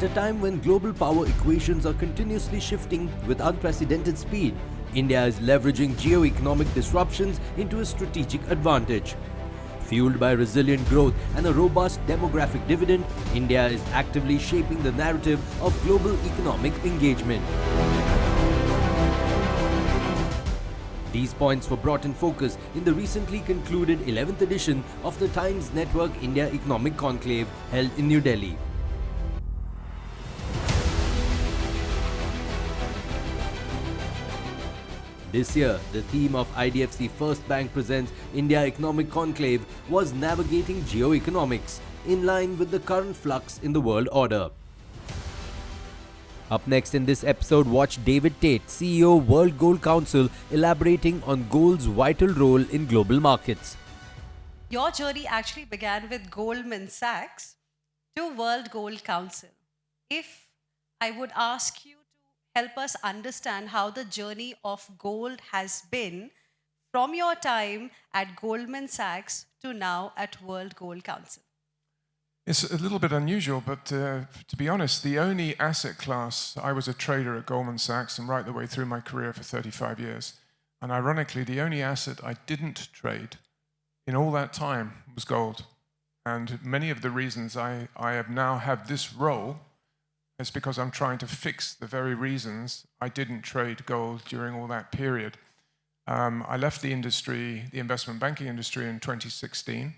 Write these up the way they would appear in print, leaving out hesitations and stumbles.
At a time when global power equations are continuously shifting with unprecedented speed, India is leveraging geoeconomic disruptions into a strategic advantage. Fueled by resilient growth and a robust demographic dividend, India is actively shaping the narrative of global economic engagement. These points were brought in focus in the recently concluded 11th edition of the Times Network India Economic Conclave held in New Delhi. This year, the theme of IDFC First Bank Presents India Economic Conclave was Navigating Geoeconomics, in line with the current flux in the world order. Up next in this episode, watch David Tait, CEO World Gold Council, elaborating on gold's vital role in global markets. Your journey actually began with Goldman Sachs to World Gold Council. If I would ask you to help us understand how the journey of gold has been from your time at Goldman Sachs to now at World Gold Council. It's a little bit unusual, but to be honest, the only asset class, I was a trader at Goldman Sachs and right the way through my career for 35 years. And ironically, the only asset I didn't trade in all that time was gold. And many of the reasons I have now have this role is because I'm trying to fix the very reasons I didn't trade gold during all that period. I left the industry, the investment banking industry, in 2016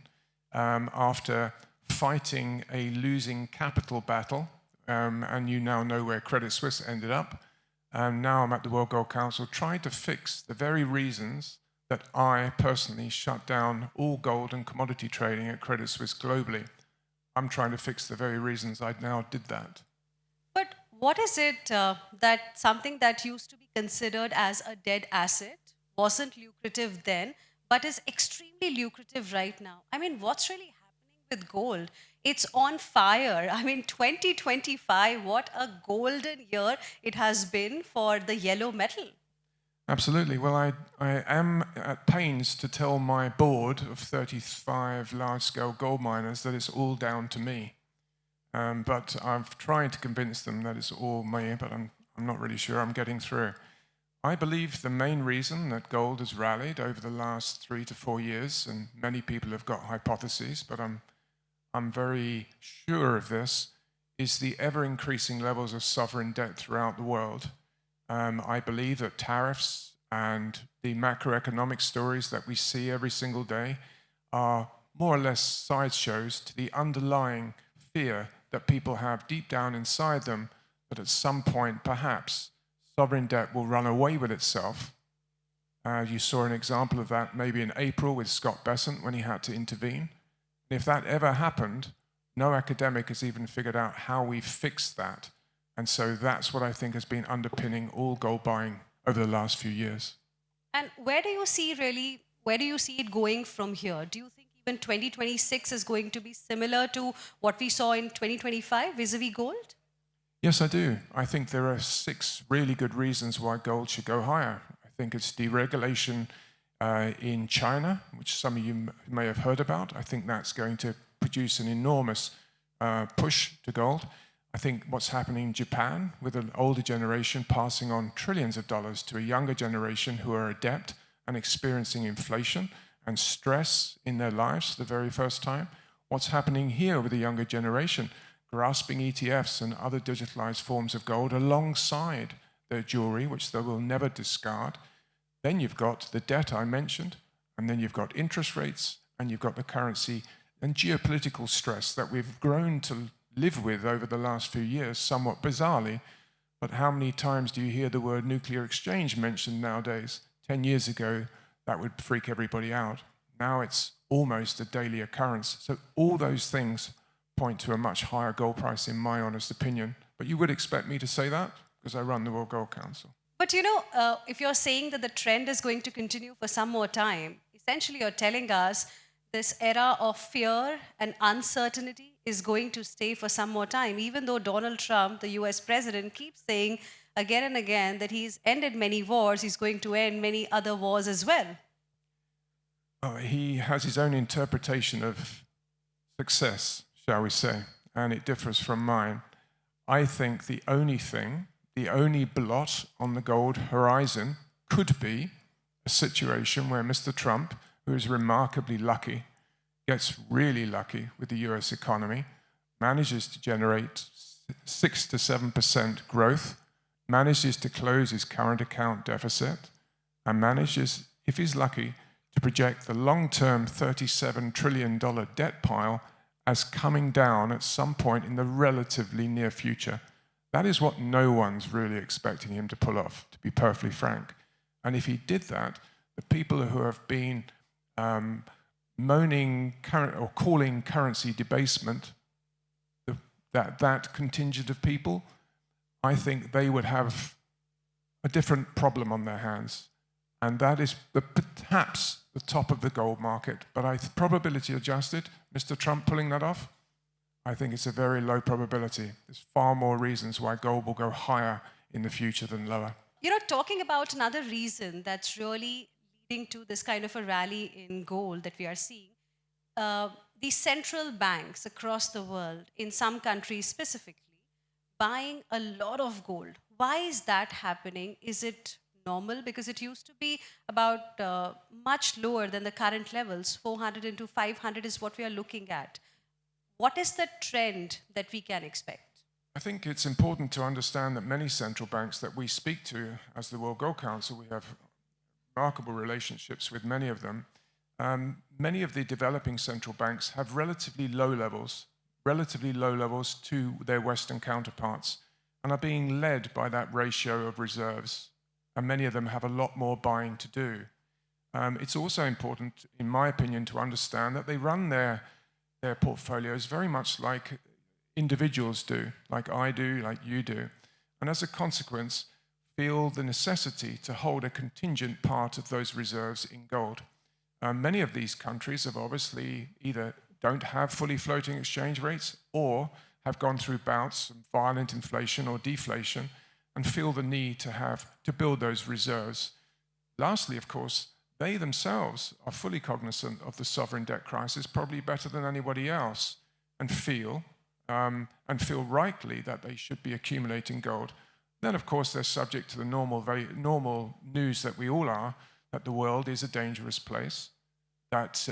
after fighting a losing capital battle, and you now know where Credit Suisse ended up. Now I'm at the World Gold Council trying to fix the very reasons that I personally shut down all gold and commodity trading at Credit Suisse globally. I'm trying to fix the very reasons I now did that. But what is it that something that used to be considered as a dead asset wasn't lucrative then, but is extremely lucrative right now? I mean, what's really happening with gold? It's on fire. I mean, 2025, what a golden year it has been for the yellow metal. Absolutely. Well, I am at pains to tell my board of 35 large-scale gold miners that it's all down to me. But I've tried to convince them that it's all me, but I'm not really sure I'm getting through. I believe the main reason that gold has rallied over the last 3 to 4 years, and many people have got hypotheses, but I'm very sure of this, is the ever-increasing levels of sovereign debt throughout the world. I believe that tariffs and the macroeconomic stories that we see every single day are more or less sideshows to the underlying fear that people have deep down inside them that at some point, perhaps, sovereign debt will run away with itself. You saw an example of that maybe in April with Scott Bessent when he had to intervene. If that ever happened, no academic has even figured out how we fix that. And so that's what I think has been underpinning all gold buying over the last few years. And where do you see it going from here? Do you think even 2026 is going to be similar to what we saw in 2025 vis-a-vis gold? Yes, I do. I think there are 6 really good reasons why gold should go higher. I think it's deregulation in China, which some of you may have heard about. I think that's going to produce an enormous push to gold. I think what's happening in Japan with an older generation passing on trillions of dollars to a younger generation who are adept and experiencing inflation and stress in their lives for the very first time. What's happening here with the younger generation grasping ETFs and other digitalized forms of gold alongside their jewelry, which they will never discard. Then you've got the debt I mentioned, and then you've got interest rates, and you've got the currency and geopolitical stress that we've grown to live with over the last few years, somewhat bizarrely. But how many times do you hear the word nuclear exchange mentioned nowadays? 10 years ago, that would freak everybody out. Now it's almost a daily occurrence. So all those things point to a much higher gold price, in my honest opinion. But you would expect me to say that because I run the World Gold Council. But if you're saying that the trend is going to continue for some more time, essentially you're telling us this era of fear and uncertainty is going to stay for some more time, even though Donald Trump, the US president, keeps saying again and again that he's ended many wars, he's going to end many other wars as well. He has his own interpretation of success, shall we say, and it differs from mine. I think the only blot on the gold horizon could be a situation where Mr. Trump, who is remarkably lucky, gets really lucky with the US economy, manages to generate 6 to 7% growth, manages to close his current account deficit, and manages, if he's lucky, to project the long-term $37 trillion debt pile as coming down at some point in the relatively near future. That is what no one's really expecting him to pull off, to be perfectly frank. And if he did that, the people who have been moaning or calling currency debasement, that contingent of people, I think they would have a different problem on their hands. And that is perhaps the top of the gold market. But probability adjusted, Mr. Trump pulling that off, I think it's a very low probability. There's far more reasons why gold will go higher in the future than lower. You know, talking about another reason that's really leading to this kind of a rally in gold that we are seeing, the central banks across the world, in some countries specifically, buying a lot of gold. Why is that happening? Is it normal? Because it used to be about much lower than the current levels. 400 into 500 is what we are looking at. What is the trend that we can expect? I think it's important to understand that many central banks that we speak to as the World Gold Council, we have remarkable relationships with many of them. Many of the developing central banks have relatively low levels to their Western counterparts, and are being led by that ratio of reserves. And many of them have a lot more buying to do. It's also important, in my opinion, to understand that they run their portfolios very much like individuals do, like I do, like you do. And as a consequence, feel the necessity to hold a contingent part of those reserves in gold. Many of these countries have obviously either don't have fully floating exchange rates or have gone through bouts of violent inflation or deflation and feel the need to build those reserves. Lastly, of course, they themselves are fully cognizant of the sovereign debt crisis, probably better than anybody else, and feel rightly that they should be accumulating gold. Then, of course, they're subject to the very normal news that we all are, that the world is a dangerous place, that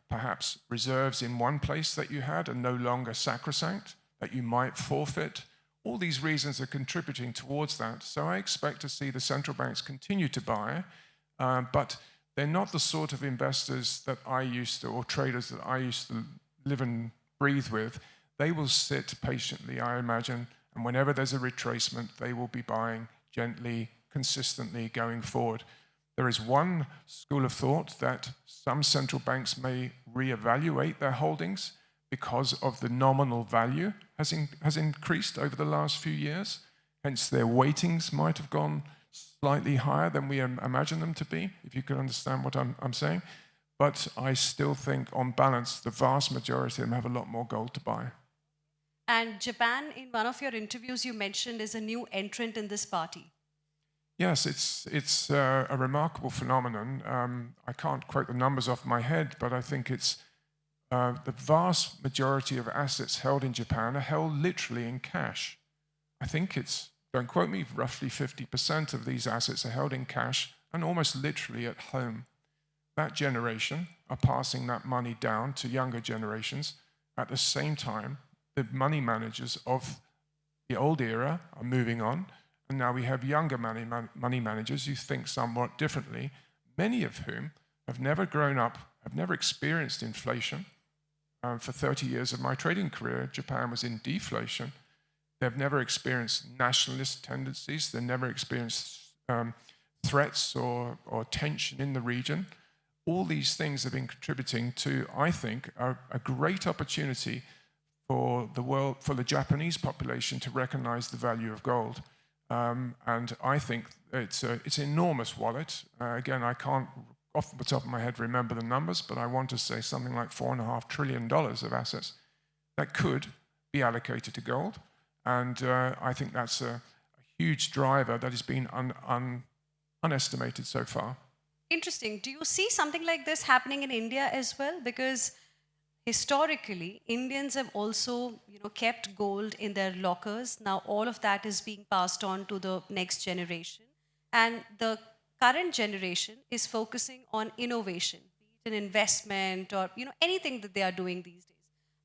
perhaps reserves in one place that you had are no longer sacrosanct, that you might forfeit. All these reasons are contributing towards that. So I expect to see the central banks continue to buy, but they're not the sort of investors that or traders that I used to live and breathe with. They will sit patiently, I imagine, and whenever there's a retracement, they will be buying gently, consistently going forward. There is one school of thought that some central banks may reevaluate their holdings because of the nominal value has increased over the last few years. Hence, their weightings might have gone slightly higher than we imagine them to be, if you can understand what I'm saying. But I still think, on balance, the vast majority of them have a lot more gold to buy. And Japan, in one of your interviews, you mentioned is a new entrant in this party. Yes, it's a remarkable phenomenon. I can't quote the numbers off my head, but I think it's the vast majority of assets held in Japan are held literally in cash. I think it's, don't quote me, roughly 50% of these assets are held in cash and almost literally at home. That generation are passing that money down to younger generations. At the same time, the money managers of the old era are moving on, and now we have younger money managers who think somewhat differently, many of whom have never grown up, have never experienced inflation. For 30 years of my trading career, Japan was in deflation. They've never experienced nationalist tendencies. They've never experienced threats or tension in the region. All these things have been contributing to, I think, a great opportunity for the Japanese population to recognize the value of gold. And I think it's an enormous wallet. Again, I can't, off the top of my head, remember the numbers, but I want to say something like $4.5 trillion of assets that could be allocated to gold. And I think that's a huge driver that has been unestimated so far. Interesting. Do you see something like this happening in India as well? Because historically, Indians have also, kept gold in their lockers. Now all of that is being passed on to the next generation. And the current generation is focusing on innovation, be it an investment or, anything that they are doing these days.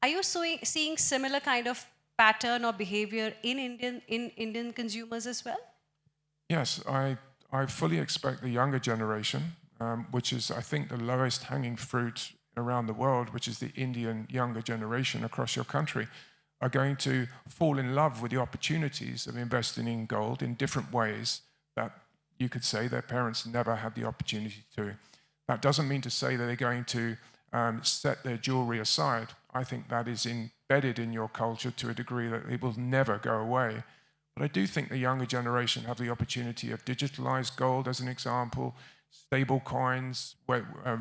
Are you seeing similar kind of pattern or behavior in Indian consumers as well? Yes, I fully expect the younger generation, which is, I think, the lowest hanging fruit around the world, which is the Indian younger generation across your country, are going to fall in love with the opportunities of investing in gold in different ways that you could say their parents never had the opportunity to. That doesn't mean to say that they're going to set their jewelry aside. I think that is embedded in your culture to a degree that it will never go away. But I do think the younger generation have the opportunity of digitalized gold, as an example, stable coins,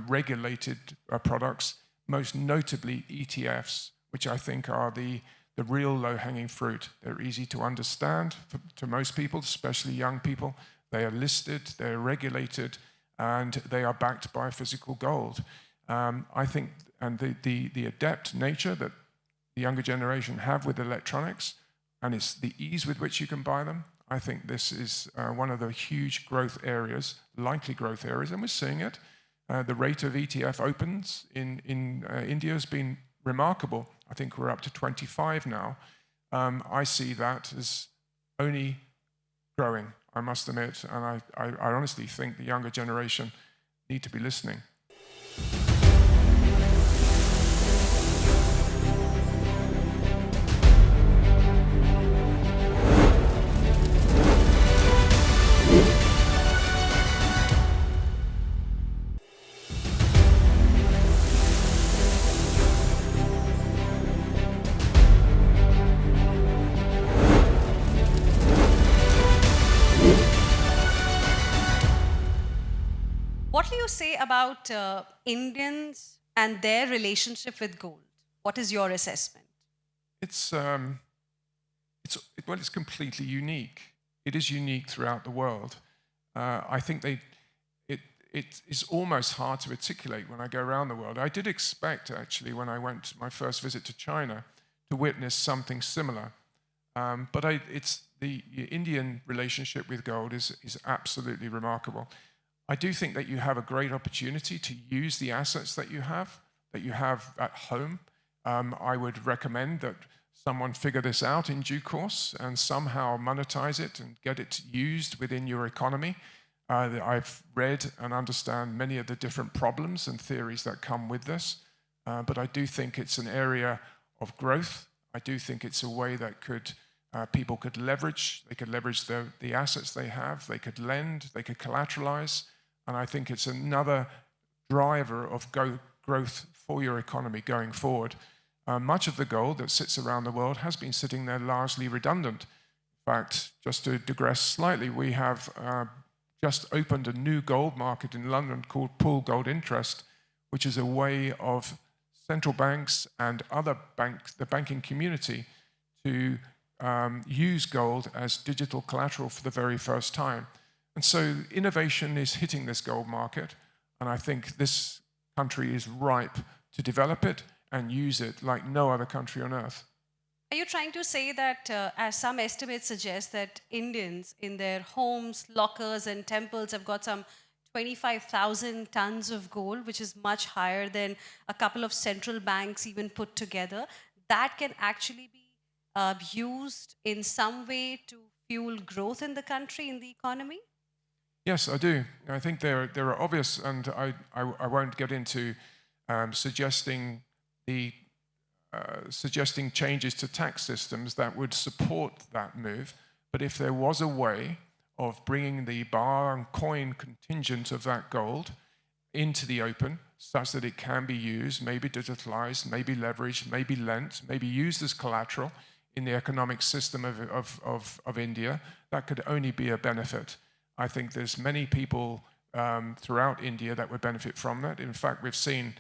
regulated products, most notably ETFs, which I think are the real low-hanging fruit. They're easy to understand to most people, especially young people. They are listed, they're regulated, and they are backed by physical gold. I think, and the adept nature that the younger generation have with electronics, and it's the ease with which you can buy them, I think this is one of the huge growth areas, likely growth areas, and we're seeing it. The rate of ETF opens in India has been remarkable. I think we're up to 25 now. I see that as only growing, I must admit, and I honestly think the younger generation need to be listening. What do you say about Indians and their relationship with gold? What is your assessment? It's completely unique. It is unique throughout the world. I think it is almost hard to articulate when I go around the world. I did expect, actually, when I went my first visit to China, to witness something similar. But it's the Indian relationship with gold is absolutely remarkable. I do think that you have a great opportunity to use the assets that you have at home. I would recommend that someone figure this out in due course and somehow monetize it and get it used within your economy. I've read and understand many of the different problems and theories that come with this, but I do think it's an area of growth. I do think it's a way that people could leverage. They could leverage the assets they have. They could lend. They could collateralize. And I think it's another driver of growth for your economy going forward. Much of the gold that sits around the world has been sitting there largely redundant. In fact, just to digress slightly, we have just opened a new gold market in London called Pool Gold Interest, which is a way of central banks and other banks, the banking community, to use gold as digital collateral for the very first time. And so innovation is hitting this gold market, and I think this country is ripe to develop it and use it like no other country on earth. Are you trying to say that, as some estimates suggest, that Indians in their homes, lockers, and temples have got some 25,000 tons of gold, which is much higher than a couple of central banks even put together, that can actually be used in some way to fuel growth in the country, in the economy? Yes, I do. I think there are obvious, and I won't get into suggesting changes to tax systems that would support that move. But if there was a way of bringing the bar and coin contingent of that gold into the open, such that it can be used, maybe digitalized, maybe leveraged, maybe lent, maybe used as collateral in the economic system of India, that could only be a benefit. I think there's many people throughout India that would benefit from that. In fact, we've seen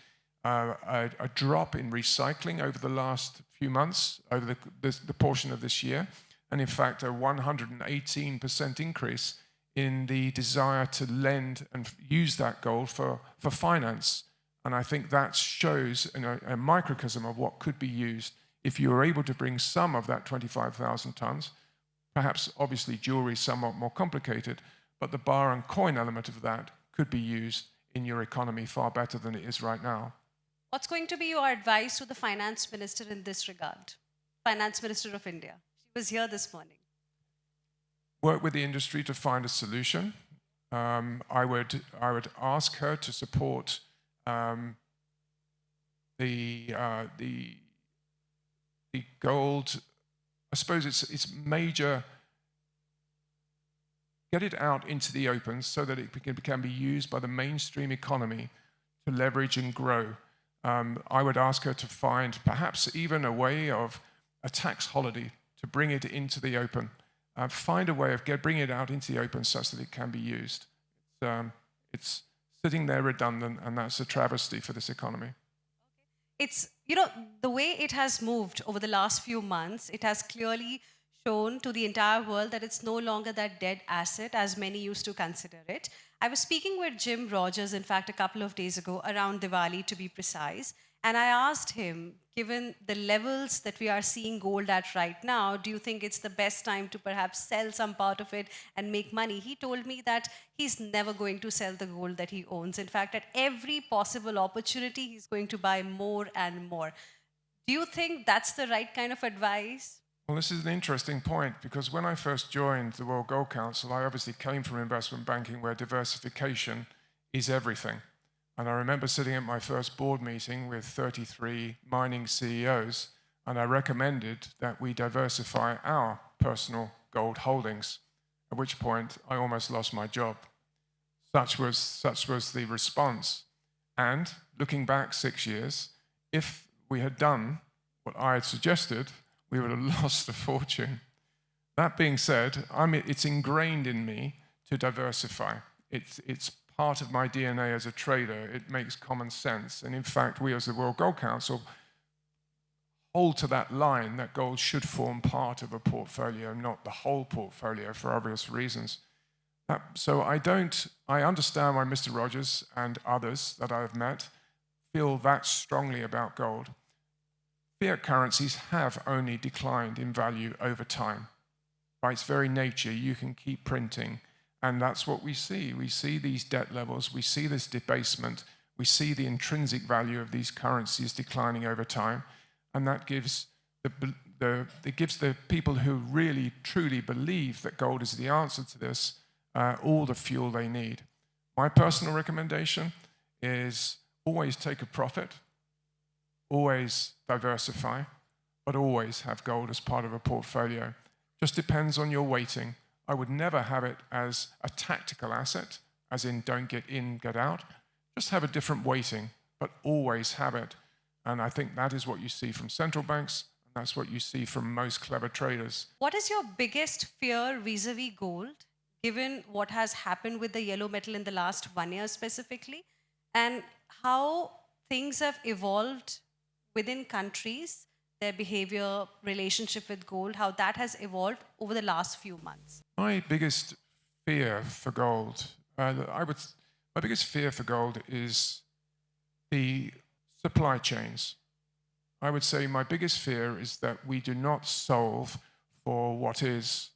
a drop in recycling over the last few months, over the portion of this year, and in fact a 118% increase in the desire to lend and use that gold for finance. And I think that shows a microcosm of what could be used if you were able to bring some of that 25,000 tons. Perhaps, obviously, jewelry is somewhat more complicated, but the bar and coin element of that could be used in your economy far better than it is right now. What's going to be your advice to the finance minister in this regard? Finance Minister of India. She was here this morning. Work with the industry to find a solution. I would ask her to support the gold. I suppose it's major. Get it out into the open so that it can be used by the mainstream economy to leverage and grow. I would ask her to find perhaps even a way of a tax holiday to bring it into the open. Find a way of bringing it out into the open such that it can be used. It's sitting there redundant, and that's a travesty for this economy. It's, the way it has moved over the last few months, it has clearly shown to the entire world that it's no longer that dead asset as many used to consider it. I was speaking with Jim Rogers, in fact, a couple of days ago, around Diwali to be precise, and I asked him, given the levels that we are seeing gold at right now, do you think it's the best time to perhaps sell some part of it and make money? He told me that he's never going to sell the gold that he owns. In fact, at every possible opportunity, he's going to buy more and more. Do you think that's the right kind of advice? Well, this is an interesting point, because when I first joined the World Gold Council, I obviously came from investment banking where diversification is everything. And I remember sitting at my first board meeting with 33 mining CEOs, and I recommended that we diversify our personal gold holdings, at which point I almost lost my job. Such was the response. And looking back 6 years, if we had done what I had suggested, we would have lost a fortune. That being said, it's ingrained in me to diversify. It's part of my DNA as a trader. It makes common sense. And in fact, we as the World Gold Council hold to that line that gold should form part of a portfolio, not the whole portfolio, for obvious reasons. So I understand why Mr. Rogers and others that I've met feel that strongly about gold. Fiat currencies have only declined in value over time. By its very nature, you can keep printing. And that's what we see. We see these debt levels, we see this debasement, we see the intrinsic value of these currencies declining over time, and that gives the people who really, truly believe that gold is the answer to this all the fuel they need. My personal recommendation is always take a profit, always diversify, but always have gold as part of a portfolio. Just depends on your weighting. I would never have it as a tactical asset, as in don't get in, get out. Just have a different weighting, but always have it. And I think that is what you see from central banks, and that's what you see from most clever traders. What is your biggest fear vis-a-vis gold, given what has happened with the yellow metal in the last 1 year specifically, and how things have evolved within countries, their behavior, relationship with gold, how that has evolved over the last few months? My biggest fear for gold, my biggest fear for gold is the supply chains. I would say my biggest fear is that we do not solve for what is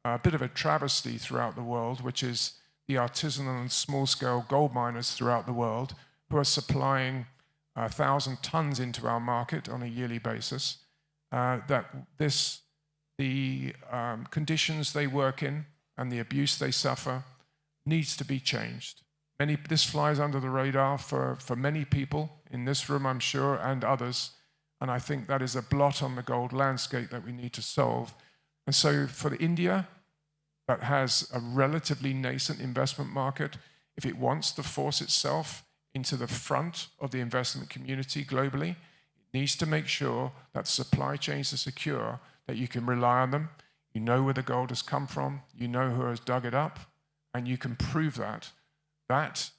a bit of a travesty throughout the world, which is the artisanal and small-scale gold miners throughout the world who are supplying 1,000 tons into our market on a yearly basis, the conditions they work in and the abuse they suffer needs to be changed. This flies under the radar for many people in this room, I'm sure, and others, and I think that is a blot on the gold landscape that we need to solve. And so for India, that has a relatively nascent investment market, if it wants to force itself into the front of the investment community globally, it needs to make sure that supply chains are secure, that you can rely on them, you know where the gold has come from, you know who has dug it up, and you can prove that. That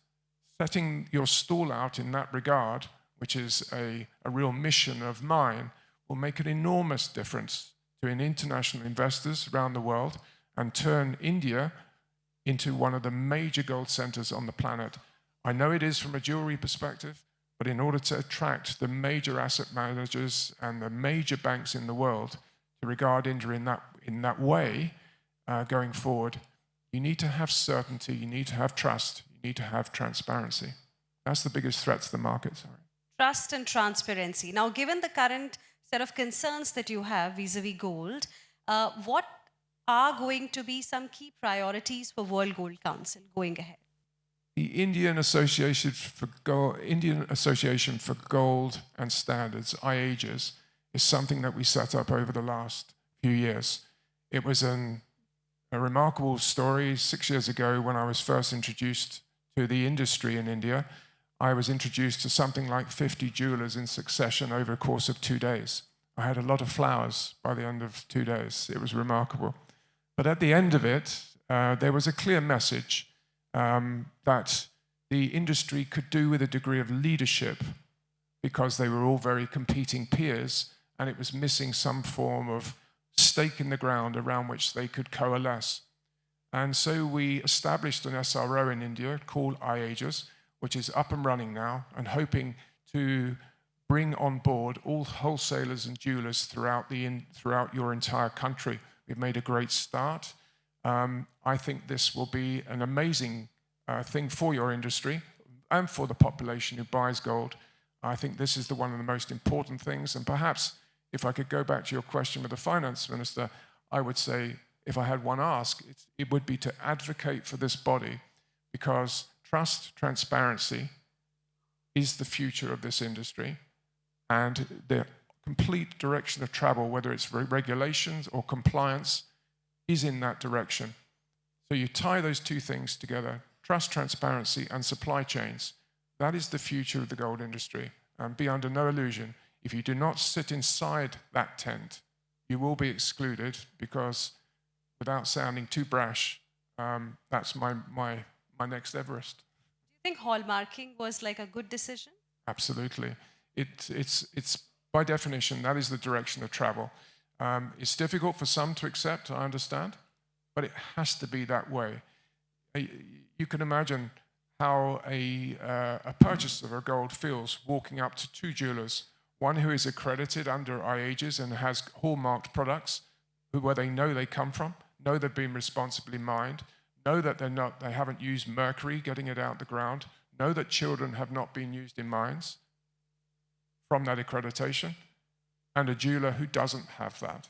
setting your stall out in that regard, which is a real mission of mine, will make an enormous difference to international investors around the world and turn India into one of the major gold centers on the planet. I know it is from a jewelry perspective, But in order to attract the major asset managers and the major banks in the world to regard India in that way going forward, you need to have certainty, you need to have trust, you need to have transparency. That's the biggest threat to the market. Sorry. Trust and transparency. Now, given the current set of concerns that you have vis-a-vis gold, what are going to be some key priorities for World Gold Council going ahead? The Indian Association for Gold and Standards, IAGES, is something that we set up over the last few years. It was a remarkable story 6 years ago when I was first introduced to the industry in India. I was introduced to something like 50 jewelers in succession over a course of 2 days. I had a lot of flowers by the end of 2 days. It was remarkable. But at the end of it, there was a clear message that the industry could do with a degree of leadership because they were all very competing peers, and it was missing some form of stake in the ground around which they could coalesce. And so we established an SRO in India called IAGES, which is up and running now, and hoping to bring on board all wholesalers and jewelers throughout your entire country. We've made a great start. I think this will be an amazing thing for your industry and for the population who buys gold. I think this is one of the most important things. And perhaps, if I could go back to your question with the finance minister, I would say, if I had one ask, it would be to advocate for this body, because trust, transparency is the future of this industry, and the complete direction of travel, whether it's regulations or compliance, is in that direction. So you tie those two things together, trust, transparency, and supply chains. That is the future of the gold industry. And be under no illusion, if you do not sit inside that tent, you will be excluded, because, without sounding too brash, that's my next Everest. Do you think hallmarking was like a good decision? Absolutely. It's by definition, that is the direction of travel. It's difficult for some to accept, I understand, but it has to be that way. You can imagine how a purchaser of gold feels walking up to two jewelers, one who is accredited under IAGES and has hallmarked products, where they know they come from, know they've been responsibly mined, know that they haven't used mercury getting it out the ground, know that children have not been used in mines from that accreditation, and a jeweler who doesn't have that.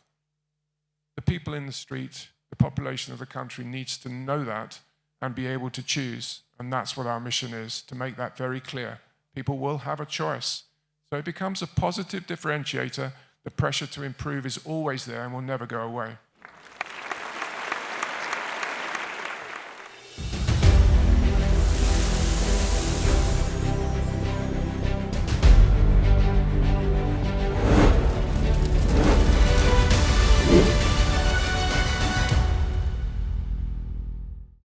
The people in the street, the population of the country, needs to know that and be able to choose. And that's what our mission is, to make that very clear. People will have a choice. So it becomes a positive differentiator. The pressure to improve is always there and will never go away.